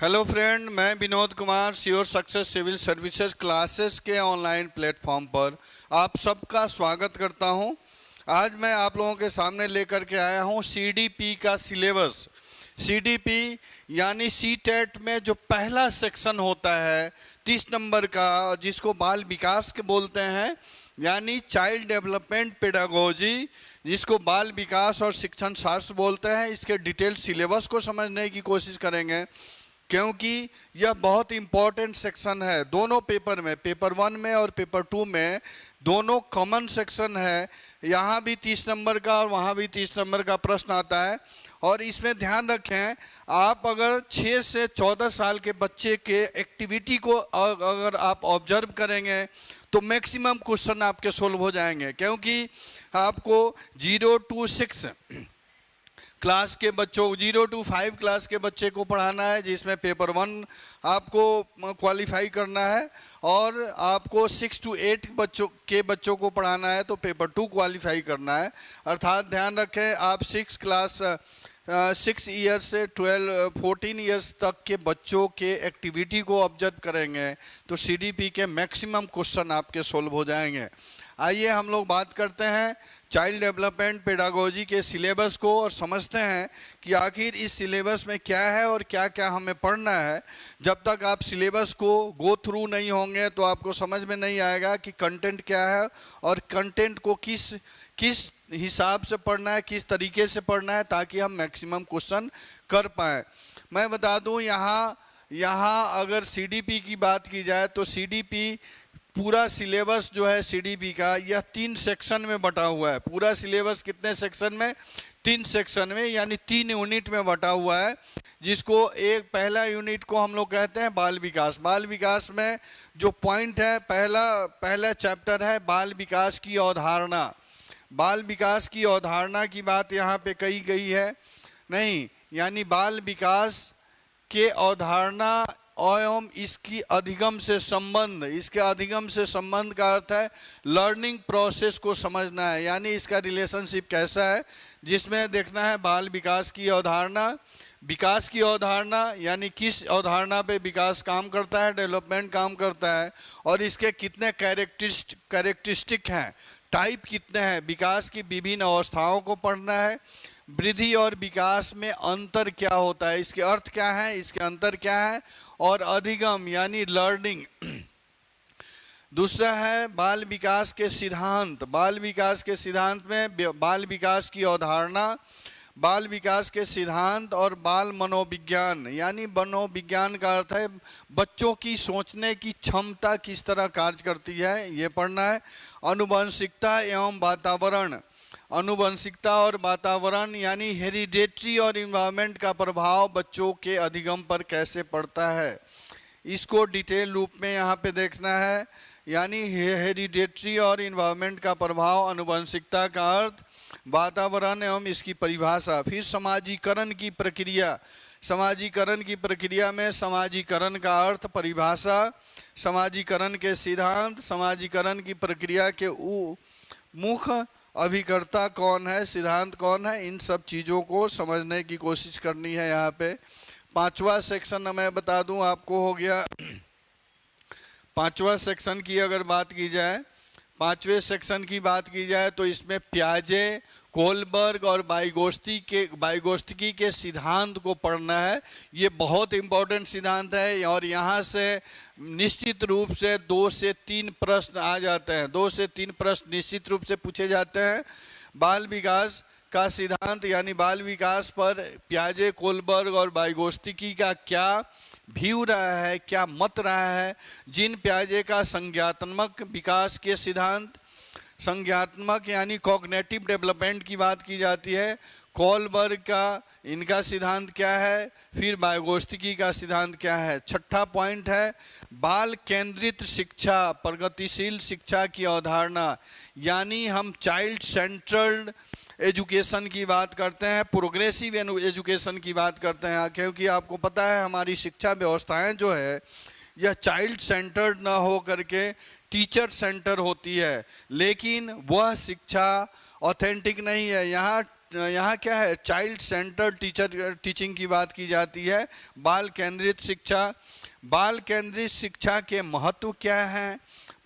Hello friend, मैं Vinod Kumar sure success civil services classes के online platform पर आप सबका स्वागत करता हूं। आज मैं आप लोगों के सामने लेकर के आया हूं सीडीपी का सिलेबस। सीडीपी यानी सीटेट में जो पहला सेक्शन होता है 30 नंबर का, जिसको बाल विकास के बोलते हैं, यानी चाइल्ड डेवलपमेंट पेडागोजी, जिसको बाल विकास और शिक्षण शास्त्र बोलते हैं। इसके डिटेल सिलेबस को समझने की कोशिश करेंगे, क्योंकि यह बहुत इम्पोर्टेंट सेक्शन है। दोनों पेपर में, पेपर 1 में और पेपर 2 में, दोनों कॉमन सेक्शन है। यहाँ भी 30 नंबर का और वहाँ भी 30 नंबर का प्रश्न आता है। और इसमें ध्यान रखें, आप अगर 6 से 14 साल के बच्चे के एक्टिविटी को अगर आप ऑब्जर्व करेंगे तो मैक्सिमम क्वेश्चन आपके सोल्व हो जाएंगे, क्योंकि आपको 0 to 6 क्लास के बच्चों, 0 to 5 क्लास के बच्चे को पढ़ाना है, जिसमें पेपर 1 आपको क्वालिफाई करना है, और आपको 6 to 8 बच्चों को पढ़ाना है तो पेपर 2 क्वालिफाई करना है। अर्थात ध्यान रखें, आप 6 ईयर से 14 ईयर्स तक के बच्चों के एक्टिविटी को ऑब्जर्व करेंगे तो सीडीपी के मैक्सिमम क्वेश्चन आपके सोल्व हो जाएंगे। आइए हम लोग बात करते हैं चाइल्ड डेवलपमेंट पेडागोजी के सिलेबस को और समझते हैं कि आखिर इस सिलेबस में क्या है और क्या क्या हमें पढ़ना है। जब तक आप सिलेबस को गो थ्रू नहीं होंगे तो आपको समझ में नहीं आएगा कि कंटेंट क्या है और कंटेंट को किस हिसाब से पढ़ना है, किस तरीके से पढ़ना है, ताकि हम मैक्सिमम क्वेश्चन कर पाएँ। मैं बता दूँ, यहाँ अगर सीडीपी की बात की जाए तो सीडीपी पूरा सिलेबस जो है सीडीपी का, यह 3 सेक्शन में बटा हुआ है। पूरा सिलेबस कितने सेक्शन में? 3 सेक्शन में, यानी 3 यूनिट में बटा हुआ है, जिसको एक पहला यूनिट को हम लोग कहते हैं बाल विकास। बाल विकास में जो पॉइंट है, पहला चैप्टर है बाल विकास की अवधारणा। बाल विकास की अवधारणा की बात यहाँ पे कही गई है नहीं, यानी बाल विकास के अवधारणा एवं इसकी अधिगम से संबंध। इसके अधिगम से संबंध का अर्थ है लर्निंग प्रोसेस को समझना है, यानी इसका रिलेशनशिप कैसा है, जिसमें देखना है बाल विकास की अवधारणा। विकास की अवधारणा यानी किस अवधारणा पे विकास काम करता है, डेवलपमेंट काम करता है, और इसके कितने कैरेक्टरिस्टिक हैं, टाइप कितने हैं। विकास की विभिन्न अवस्थाओं को पढ़ना है। वृद्धि और विकास में अंतर क्या होता है, इसके अर्थ क्या है, इसके अंतर क्या है, और अधिगम यानी लर्निंग। दूसरा है बाल विकास के सिद्धांत। बाल विकास के सिद्धांत में बाल विकास की अवधारणा, बाल विकास के सिद्धांत और बाल मनोविज्ञान, यानी मनोविज्ञान का अर्थ है बच्चों की सोचने की क्षमता किस तरह कार्य करती है, ये पढ़ना है। आनुवंशिकता एवं वातावरण। आनुवंशिकता और वातावरण यानी हेरिडेटरी और इन्वायरमेंट का प्रभाव बच्चों के अधिगम पर कैसे पड़ता है, इसको डिटेल रूप में यहाँ पे देखना है। यानी हेरिडेटरी और इन्वायरमेंट का प्रभाव, आनुवंशिकता का अर्थ, वातावरण एवं इसकी परिभाषा। फिर समाजीकरण की प्रक्रिया। समाजीकरण की प्रक्रिया में समाजीकरण का अर्थ, परिभाषा, समाजीकरण के सिद्धांत, समाजीकरण की प्रक्रिया के मुख्य अभिकर्ता कौन है, सिद्धांत कौन है, इन सब चीज़ों को समझने की कोशिश करनी है। यहाँ पे 5वां सेक्शन मैं बता दूं आपको हो गया। 5वां सेक्शन की अगर बात की जाए, 5वें सेक्शन की बात की जाए तो इसमें प्याजे, कोलबर्ग और वाइगोत्स्की के सिद्धांत को पढ़ना है। ये बहुत इम्पोर्टेंट सिद्धांत है और यहाँ से निश्चित रूप से 2 से 3 प्रश्न आ जाते हैं। 2 से 3 प्रश्न निश्चित रूप से पूछे जाते हैं। बाल विकास का सिद्धांत यानी बाल विकास पर प्याजे, कोलबर्ग और वाइगोत्स्की का क्या व्यू रहा है, क्या मत रहा है। जिन प्याजे का संज्ञात्मक विकास के सिद्धांत, संज्ञात्मक यानी कॉग्निटिव डेवलपमेंट की बात की जाती है, कोलबर्ग का इनका सिद्धांत क्या है, फिर वाइगोत्स्की का सिद्धांत क्या है। 6ठा पॉइंट है बाल केंद्रित शिक्षा, प्रगतिशील शिक्षा की अवधारणा, यानी हम चाइल्ड सेंट्रल्ड एजुकेशन की बात करते हैं, प्रोग्रेसिव एजुकेशन की बात करते हैं, क्योंकि आपको पता है हमारी शिक्षा व्यवस्थाएं जो है यह चाइल्ड सेंटर्ड ना हो करके टीचर सेंटर होती है, लेकिन वह शिक्षा ऑथेंटिक नहीं है। यहाँ यहाँ क्या है, चाइल्ड सेंटर्ड टीचिंग की बात की जाती है। बाल केंद्रित शिक्षा, बाल केंद्रित शिक्षा के महत्व क्या है।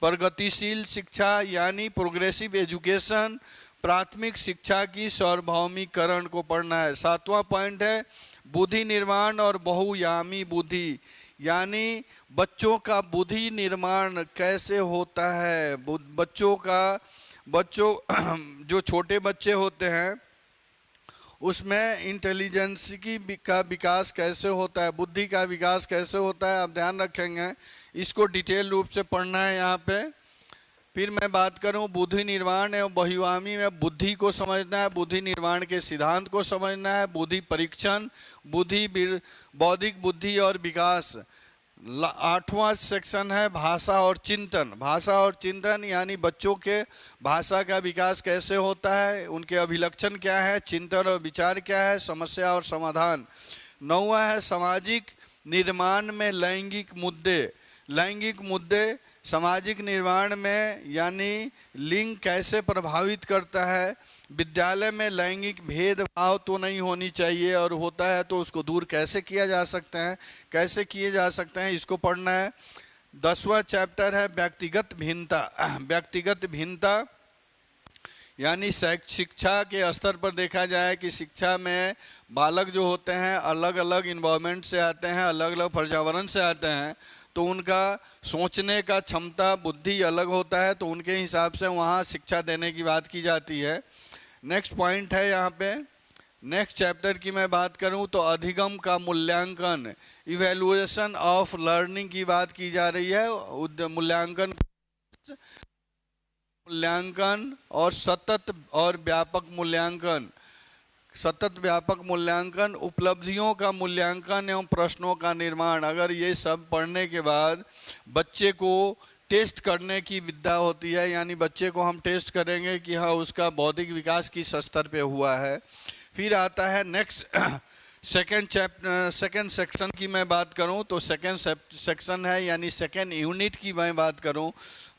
प्रगतिशील शिक्षा यानी प्रोग्रेसिव एजुकेशन, प्राथमिक शिक्षा की सार्वभौमिकरण को पढ़ना है। 7वां पॉइंट है बुद्धि निर्माण और बहुयामी बुद्धि, यानी बच्चों का बुद्धि निर्माण कैसे होता है। बच्चों जो छोटे बच्चे होते हैं उसमें इंटेलिजेंस का विकास कैसे होता है, बुद्धि का विकास कैसे होता है, आप ध्यान रखेंगे। इसको डिटेल रूप से पढ़ना है यहाँ पे। फिर मैं बात करूँ बुद्धि निर्माण एवं बहुआमी में बुद्धि को समझना है, बुद्धि निर्माण के सिद्धांत को समझना है, बुद्धि परीक्षण, बौद्धिक बुद्धि और विकास। 8वां सेक्शन है भाषा और चिंतन। भाषा और चिंतन यानी बच्चों के भाषा का विकास कैसे होता है, उनके अभिलक्षण क्या है, चिंतन और विचार क्या है, समस्या और समाधान। 9वां है सामाजिक निर्माण में लैंगिक मुद्दे। लैंगिक मुद्दे सामाजिक निर्माण में यानी लिंग कैसे प्रभावित करता है। विद्यालय में लैंगिक भेदभाव तो नहीं होनी चाहिए, और होता है तो उसको दूर कैसे किया जा सकता है, कैसे किए जा सकते हैं, इसको पढ़ना है। 10वां चैप्टर है व्यक्तिगत भिन्नता। व्यक्तिगत भिन्नता यानी शिक्षा के स्तर पर देखा जाए कि शिक्षा में बालक जो होते हैं अलग अलग इन्वायरमेंट से आते हैं, अलग अलग पर्यावरण से आते हैं, तो उनका सोचने का क्षमता बुद्धि अलग होता है, तो उनके हिसाब से वहाँ शिक्षा देने की बात की जाती है। नेक्स्ट पॉइंट है यहाँ पे, नेक्स्ट चैप्टर की मैं बात करूँ तो अधिगम का मूल्यांकन, इवैल्यूएशन ऑफ लर्निंग की बात की जा रही है। मूल्यांकन और सतत और व्यापक मूल्यांकन। सतत व्यापक मूल्यांकन, उपलब्धियों का मूल्यांकन एवं प्रश्नों का निर्माण। अगर ये सब पढ़ने के बाद बच्चे को टेस्ट करने की विद्या होती है, यानी बच्चे को हम टेस्ट करेंगे कि हाँ उसका बौद्धिक विकास किस स्तर पे हुआ है। फिर आता है नेक्स्ट सेकेंड सेक्शन की मैं बात करूं तो सेकेंड सेक्शन है यानी सेकेंड यूनिट की मैं बात करूं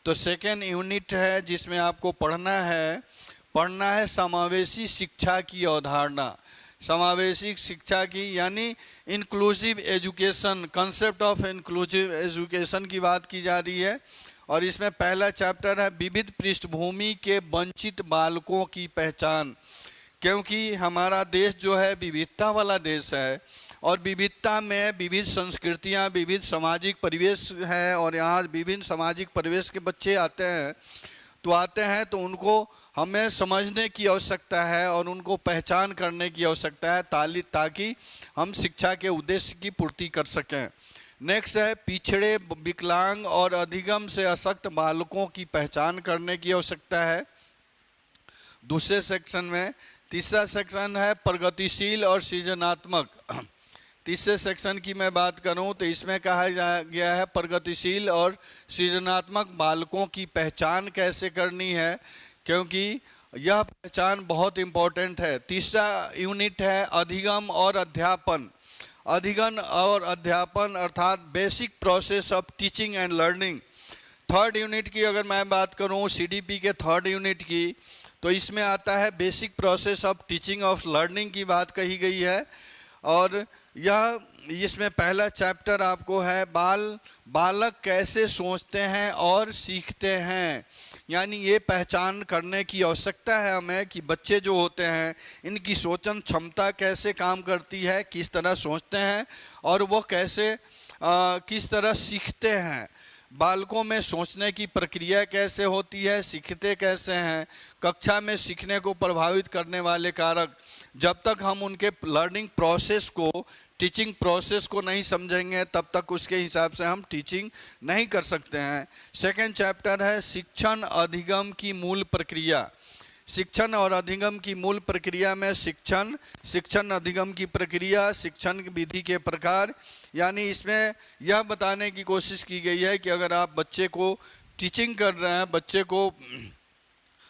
तो सेकेंड यूनिट है जिसमें आपको पढ़ना है समावेशी शिक्षा की अवधारणा। समावेशी शिक्षा की यानी inclusive education, concept of inclusive education की बात की जा रही है। और इसमें पहला चैप्टर है विविध पृष्ठभूमि के वंचित बालकों की पहचान। क्योंकि हमारा देश जो है विविधता वाला देश है, और विविधता में विविध संस्कृतियां, विविध सामाजिक परिवेश है, और यहाँ विभिन्न सामाजिक परिवेश के बच्चे आते हैं तो उनको हमें समझने की आवश्यकता है और उनको पहचान करने की आवश्यकता है ताकि हम शिक्षा के उद्देश्य की पूर्ति कर सकें। नेक्स्ट है पिछड़े, विकलांग और अधिगम से अशक्त बालकों की पहचान करने की आवश्यकता है दूसरे सेक्शन में। तीसरा सेक्शन है प्रगतिशील और सृजनात्मक। तीसरे सेक्शन की मैं बात करूं तो इसमें कहा गया है प्रगतिशील और सृजनात्मक बालकों की पहचान कैसे करनी है, क्योंकि यह पहचान बहुत इम्पोर्टेंट है। तीसरा यूनिट है अधिगम और अध्यापन। अधिगम और अध्यापन अर्थात basic process of teaching and learning. Third unit की अगर मैं बात करूं सीडीपी के थर्ड यूनिट की, तो इसमें आता है basic process of teaching of learning की बात कही गई है। और इसमें पहला चैप्टर आपको है बालक कैसे सोचते हैं और सीखते हैं, यानी ये पहचान करने की आवश्यकता है हमें कि बच्चे जो होते हैं इनकी सोचन क्षमता कैसे काम करती है, किस तरह सोचते हैं और वो कैसे किस तरह सीखते हैं। बालकों में सोचने की प्रक्रिया कैसे होती है, सीखते कैसे हैं, कक्षा में सीखने को प्रभावित करने वाले कारक। जब तक हम उनके लर्निंग प्रोसेस को, टीचिंग प्रोसेस को नहीं समझेंगे तब तक उसके हिसाब से हम टीचिंग नहीं कर सकते हैं। सेकंड चैप्टर है शिक्षण अधिगम की मूल प्रक्रिया। शिक्षण और अधिगम की मूल प्रक्रिया में शिक्षण अधिगम की प्रक्रिया, शिक्षण विधि के प्रकार, यानी इसमें यह बताने की कोशिश की गई है कि अगर आप बच्चे को टीचिंग कर रहे हैं,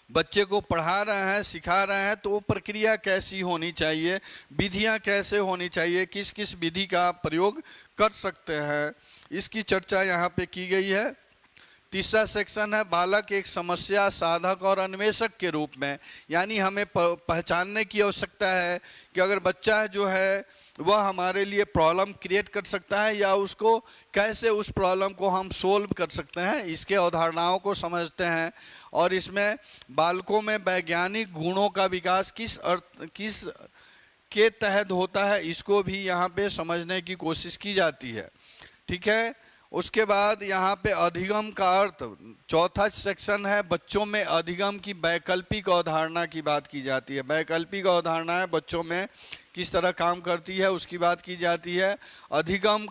बच्चे को पढ़ा रहे हैं, सिखा रहे हैं, तो वो प्रक्रिया कैसी होनी चाहिए, विधियां कैसे होनी चाहिए, किस किस विधि का आप प्रयोग कर सकते हैं, इसकी चर्चा यहाँ पे की गई है। तीसरा सेक्शन है बालक एक समस्या साधक और अन्वेषक के रूप में, यानी हमें पहचानने की आवश्यकता है कि अगर बच्चा जो है वह हमारे लिए प्रॉब्लम क्रिएट कर सकता है या उसको कैसे उस प्रॉब्लम को हम सोल्व कर सकते हैं, इसके अवधारणाओं को समझते हैं। और इसमें बालकों में वैज्ञानिक गुणों का विकास किस के तहत होता है, इसको भी यहाँ पे समझने की कोशिश की जाती है। ठीक है, उसके बाद यहाँ पे अधिगम का अर्थ, चौथा सेक्शन है बच्चों में अधिगम की वैकल्पिक अवधारणा की बात की जाती है। वैकल्पिक अवधारणाएं बच्चों में किस तरह काम करती है उसकी बात की जाती है। अधिगम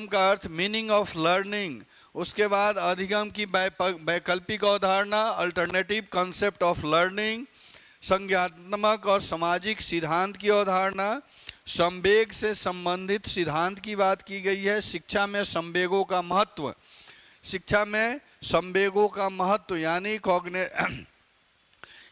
का अर्थ मीनिंग ऑफ लर्निंग। उसके बाद अधिगम की वैकल्पिक अवधारणा, अल्टरनेटिव कंसेप्ट ऑफ लर्निंग, संज्ञानात्मक और सामाजिक सिद्धांत की अवधारणा, संवेग से संबंधित सिद्धांत की बात की गई है। शिक्षा में संवेगों का महत्व, यानी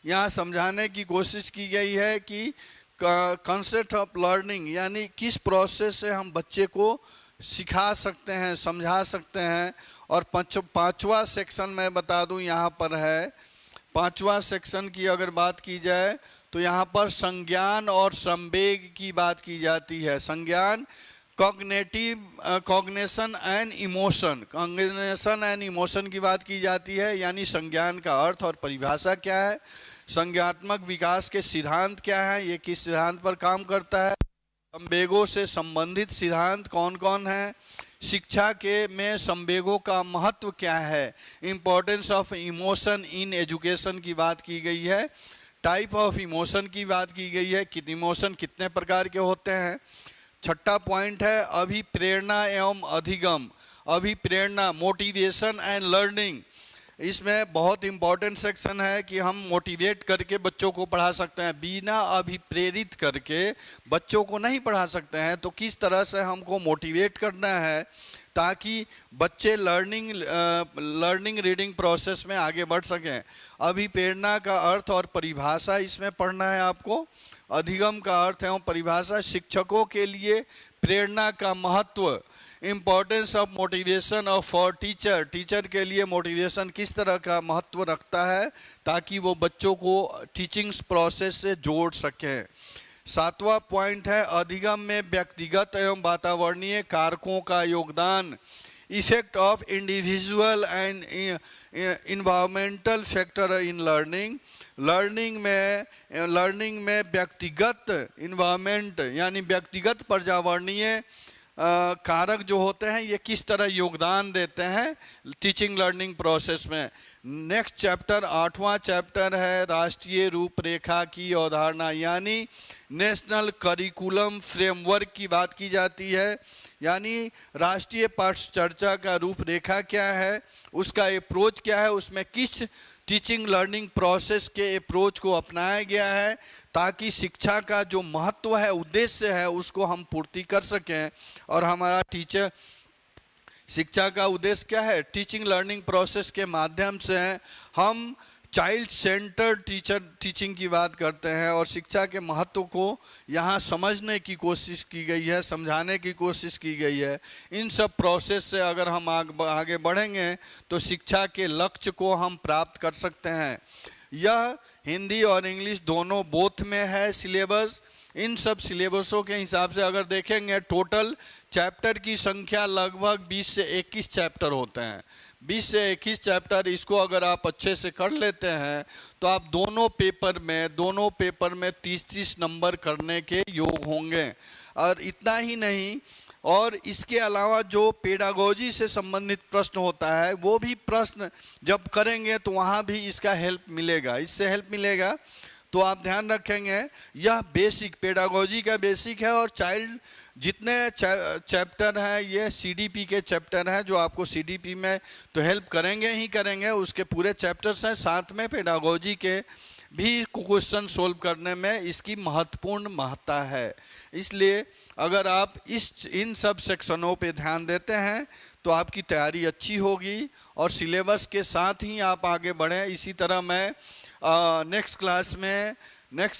यहाँ समझाने की कोशिश की गई है कि कंसेप्ट ऑफ लर्निंग, यानी किस प्रोसेस से हम बच्चे को सिखा सकते हैं, समझा सकते हैं। और पांचवा सेक्शन मैं बता दूं यहाँ पर है, पांचवा सेक्शन की अगर बात की जाए तो यहाँ पर संज्ञान और संवेग की बात की जाती है। संज्ञान कॉग्निशन एंड इमोशन की बात की जाती है, यानी संज्ञान का अर्थ और परिभाषा क्या है, संज्ञानात्मक विकास के सिद्धांत क्या है, ये किस सिद्धांत पर काम करता है, संवेगों से संबंधित सिद्धांत कौन कौन हैं, शिक्षा के में संवेगों का महत्व क्या है, importance of emotion in education की बात की गई है, टाइप ऑफ इमोशन की बात की गई है, इमोशन कितने प्रकार के होते हैं। छठा पॉइंट है अभिप्रेरणा एवं अधिगम। अभिप्रेरणा, मोटिवेशन एंड लर्निंग, इसमें बहुत इंपॉर्टेंट सेक्शन है कि हम मोटिवेट करके बच्चों को पढ़ा सकते हैं, बिना अभिप्रेरित करके बच्चों को नहीं पढ़ा सकते हैं। तो किस तरह से हमको मोटिवेट करना है ताकि बच्चे लर्निंग रीडिंग प्रोसेस में आगे बढ़ सकें। अभिप्रेरणा का अर्थ और परिभाषा इसमें पढ़ना है आपको। अधिगम का अर्थ एवं परिभाषा, शिक्षकों के लिए प्रेरणा का महत्व, importance of motivation of for teacher के लिए मोटिवेशन किस तरह का महत्व रखता है ताकि वो बच्चों को टीचिंग प्रोसेस से जोड़ सकें। सातवां पॉइंट है अधिगम में व्यक्तिगत एवं वातावरणीय कारकों का योगदान, effect of individual and environmental factor in learning. Learning में व्यक्तिगत इन्वायरमेंट यानी व्यक्तिगत पर्यावरणीय कारक जो होते हैं ये किस तरह योगदान देते हैं टीचिंग लर्निंग प्रोसेस में। नेक्स्ट चैप्टर, आठवां चैप्टर है राष्ट्रीय रूपरेखा की अवधारणा, यानी नेशनल करिकुलम फ्रेमवर्क की बात की जाती है, यानी राष्ट्रीय पाठ्यचर्या का रूपरेखा क्या है, उसका अप्रोच क्या है, उसमें किस टीचिंग लर्निंग प्रोसेस के अप्रोच को अपनाया गया है ताकि शिक्षा का जो महत्व है, उद्देश्य है, उसको हम पूर्ति कर सकें। और हमारा शिक्षा का उद्देश्य क्या है, टीचिंग लर्निंग प्रोसेस के माध्यम से हम चाइल्ड सेंटर्ड टीचिंग की बात करते हैं और शिक्षा के महत्व को यहाँ समझने की कोशिश की गई है, समझाने की कोशिश की गई है। इन सब प्रोसेस से अगर हम आगे बढ़ेंगे तो शिक्षा के लक्ष्य को हम प्राप्त कर सकते हैं। यह हिंदी और इंग्लिश दोनों बोथ में है सिलेबस। इन सब सिलेबसों के हिसाब से अगर देखेंगे टोटल चैप्टर की संख्या लगभग 20 से 21 चैप्टर होते हैं। 20 से 21 चैप्टर, इसको अगर आप अच्छे से कर लेते हैं तो आप दोनों पेपर में 30-30 नंबर करने के योग होंगे। और इतना ही नहीं, और इसके अलावा जो पेडागोजी से संबंधित प्रश्न होता है वो भी प्रश्न जब करेंगे तो वहाँ भी इसका हेल्प मिलेगा, इससे हेल्प मिलेगा। तो आप ध्यान रखेंगे यह बेसिक पेडागोजी का बेसिक है। और चाइल्ड जितने चैप्टर हैं ये सीडीपी के चैप्टर हैं जो आपको सीडीपी में तो हेल्प करेंगे ही करेंगे, उसके पूरे चैप्टर्स हैं। साथ में पेडागोजी के भी क्वेश्चन सोल्व करने में इसकी महत्वपूर्ण महत्ता है। इसलिए अगर आप इन सब सेक्शनों पे ध्यान देते हैं तो आपकी तैयारी अच्छी होगी और सिलेबस के साथ ही आप आगे बढ़ें। इसी तरह मैं नेक्स्ट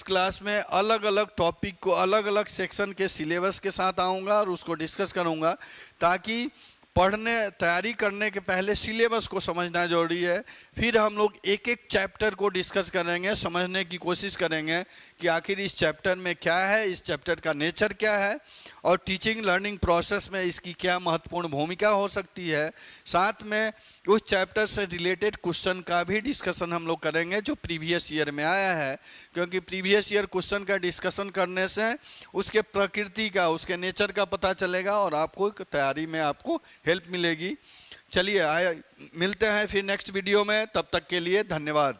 क्लास में अलग अलग टॉपिक को अलग अलग सेक्शन के सिलेबस के साथ आऊँगा और उसको डिस्कस करूँगा ताकि तैयारी करने के पहले सिलेबस को समझना जरूरी है। फिर हम लोग एक एक चैप्टर को डिस्कस करेंगे, समझने की कोशिश करेंगे कि आखिर इस चैप्टर में क्या है, इस चैप्टर का नेचर क्या है और टीचिंग लर्निंग प्रोसेस में इसकी क्या महत्वपूर्ण भूमिका हो सकती है। साथ में उस चैप्टर से रिलेटेड क्वेश्चन का भी डिस्कशन हम लोग करेंगे जो प्रीवियस ईयर में आया है, क्योंकि प्रीवियस ईयर क्वेश्चन का डिस्कशन करने से उसके प्रकृति का, उसके नेचर का पता चलेगा और आपको तैयारी में आपको हेल्प मिलेगी। चलिए मिलते हैं फिर नेक्स्ट वीडियो में, तब तक के लिए धन्यवाद।